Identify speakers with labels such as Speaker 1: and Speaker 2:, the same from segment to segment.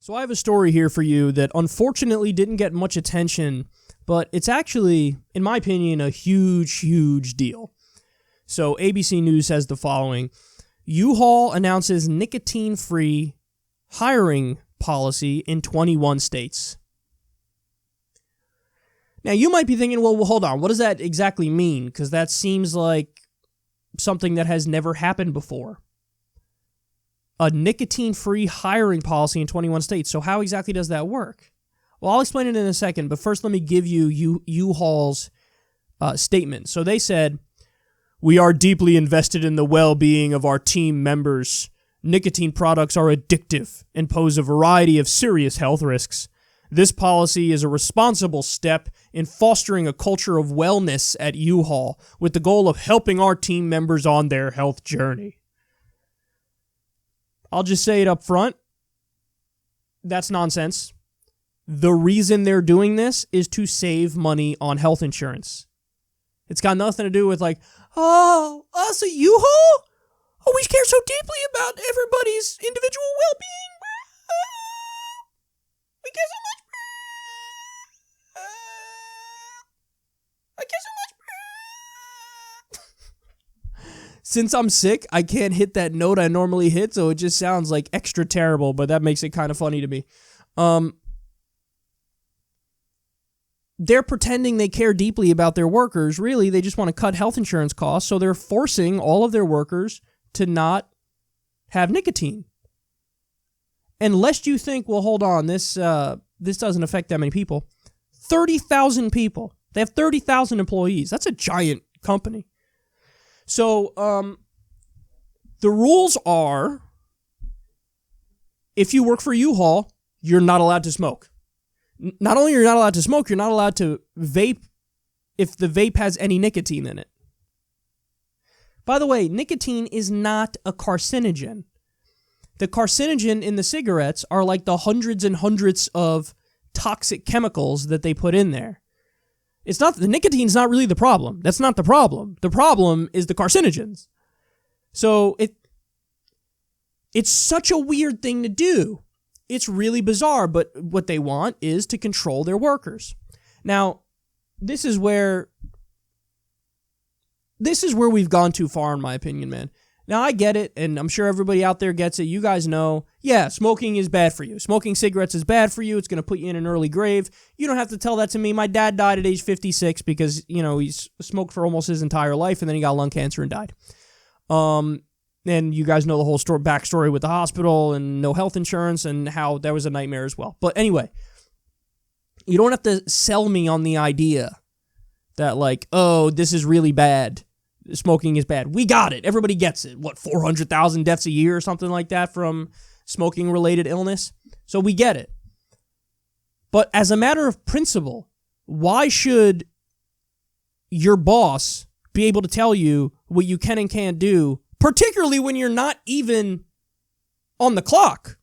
Speaker 1: So I have a story here for you that unfortunately didn't get much attention, but it's actually, in my opinion, a huge, huge deal. So ABC News says the following: U-Haul announces nicotine-free hiring policy in 21 states. Now, you might be thinking, well, hold on, what does that exactly mean? Because that seems like something that has never happened before. A nicotine-free hiring policy in 21 states. So how exactly does that work? Well, I'll explain it in a second, but first let me give you U-Haul's statement. So they said, "We are deeply invested in the well-being of our team members. Nicotine products are addictive and pose a variety of serious health risks. This policy is a responsible step in fostering a culture of wellness at U-Haul with the goal of helping our team members on their health journey." I'll just say it up front. That's nonsense. The reason they're doing this is to save money on health insurance. It's got nothing to do with like, oh, us at U-Haul? Oh, we care so deeply about everybody's individual well-being. We care so much. I care so much. Since I'm sick, I can't hit that note I normally hit, so it just sounds like extra terrible, but that makes it kind of funny to me. They're pretending they care deeply about their workers. Really, they just want to cut health insurance costs, so they're forcing all of their workers to not have nicotine. And lest you think, well, hold on, this doesn't affect that many people. 30,000 people. They have 30,000 employees. That's a giant company. So, the rules are, if you work for U-Haul, you're not allowed to smoke. Not only are you not allowed to smoke, you're not allowed to vape if the vape has any nicotine in it. By the way, nicotine is not a carcinogen. The carcinogen in the cigarettes are like the hundreds and hundreds of toxic chemicals that they put in there. It's not, the nicotine's not really the problem. That's not the problem. The problem is the carcinogens. So it's such a weird thing to do. It's really bizarre, but what they want is to control their workers. Now, this is where we've gone too far, in my opinion, man. Now, I get it, and I'm sure everybody out there gets it. You guys know, yeah, smoking is bad for you. Smoking cigarettes is bad for you. It's going to put you in an early grave. You don't have to tell that to me. My dad died at age 56 because, he's smoked for almost his entire life, and then he got lung cancer and died. And you guys know the whole backstory with the hospital and no health insurance and how that was a nightmare as well. But anyway, you don't have to sell me on the idea that like, oh, this is really bad. Smoking is bad. We got it. Everybody gets it. What, 400,000 deaths a year or something like that from smoking-related illness? So we get it. But as a matter of principle, why should your boss be able to tell you what you can and can't do, particularly when you're not even on the clock?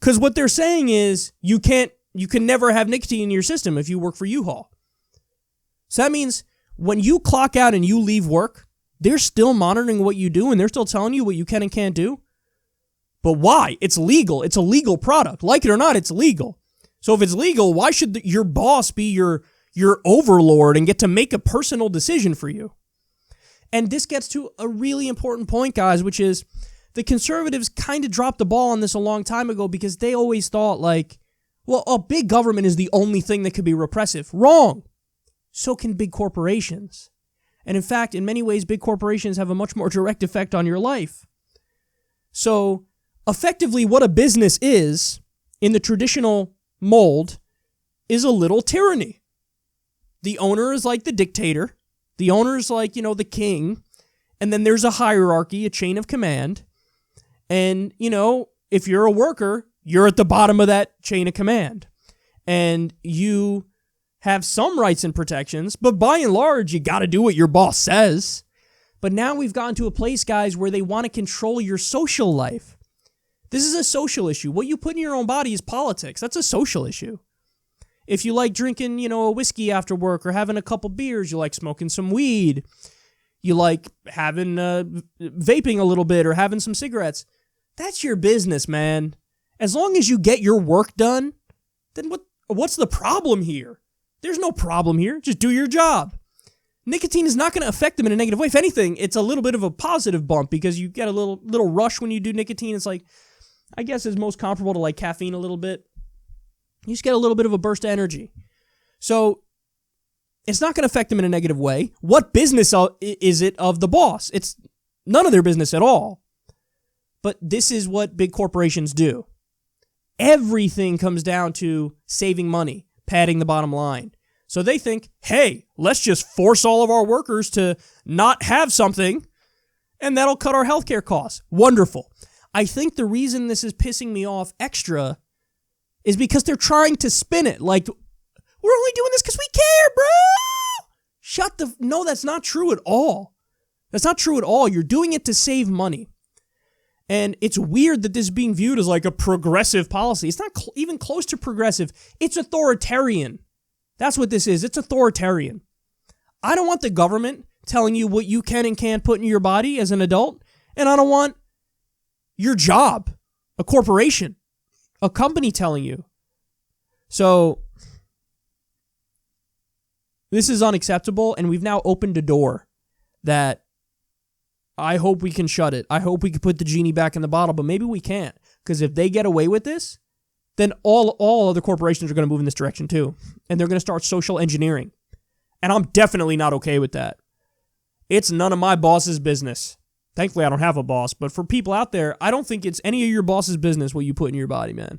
Speaker 1: Because what they're saying is you can never have nicotine in your system if you work for U-Haul. So that means when you clock out and you leave work, they're still monitoring what you do and they're still telling you what you can and can't do. But why? It's legal. It's a legal product. Like it or not, it's legal. So if it's legal, why should your boss be your overlord and get to make a personal decision for you? And this gets to a really important point, guys, which is the conservatives kind of dropped the ball on this a long time ago because they always thought like, well, a big government is the only thing that could be repressive. Wrong. So can big corporations. And in fact, in many ways, big corporations have a much more direct effect on your life. So effectively, what a business is, in the traditional mold, is a little tyranny. The owner is like the dictator. The owner is like, the king. And then there's a hierarchy, a chain of command. And, if you're a worker, you're at the bottom of that chain of command. And you have some rights and protections, but by and large, you got to do what your boss says. But now we've gotten to a place, guys, where they want to control your social life. This is a social issue. What you put in your own body is politics. That's a social issue. If you like drinking, a whiskey after work or having a couple beers, you like smoking some weed, you like having vaping a little bit or having some cigarettes, that's your business, man. As long as you get your work done, then what's the problem here? There's no problem here. Just do your job. Nicotine is not going to affect them in a negative way. If anything, it's a little bit of a positive bump because you get a little rush when you do nicotine. It's like, I guess is most comparable to like caffeine a little bit. You just get a little bit of a burst of energy. So it's not going to affect them in a negative way. What business is it of the boss? It's none of their business at all. But this is what big corporations do. Everything comes down to saving money, padding the bottom line. So they think, hey, let's just force all of our workers to not have something, and that'll cut our healthcare costs. Wonderful. I think the reason this is pissing me off extra is because they're trying to spin it like, we're only doing this because we care, bro. No, that's not true at all. That's not true at all. You're doing it to save money. And it's weird that this is being viewed as like a progressive policy. It's not even close to progressive. It's authoritarian. That's what this is. It's authoritarian. I don't want the government telling you what you can and can't put in your body as an adult. And I don't want your job, a corporation, a company telling you. So this is unacceptable, and we've now opened a door that I hope we can shut it. I hope we can put the genie back in the bottle, but maybe we can't. Because if they get away with this, then all other corporations are going to move in this direction too. And they're going to start social engineering. And I'm definitely not okay with that. It's none of my boss's business. Thankfully, I don't have a boss. But for people out there, I don't think it's any of your boss's business what you put in your body, man.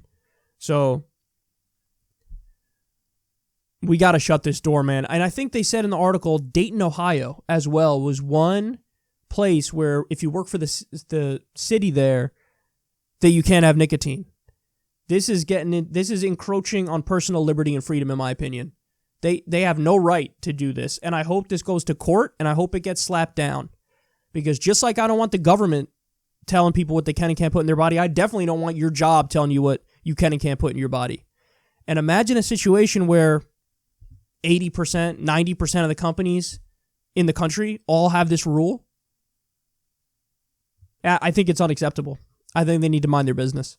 Speaker 1: So we got to shut this door, man. And I think they said in the article, Dayton, Ohio, as well, was one place where if you work for the city there, that you can't have nicotine. This is encroaching on personal liberty and freedom, in my opinion. They have no right to do this, and I hope this goes to court, and I hope it gets slapped down. Because just like I don't want the government telling people what they can and can't put in their body, I definitely don't want your job telling you what you can and can't put in your body. And imagine a situation where 80%, 90% of the companies in the country all have this rule. I think it's unacceptable. I think they need to mind their business.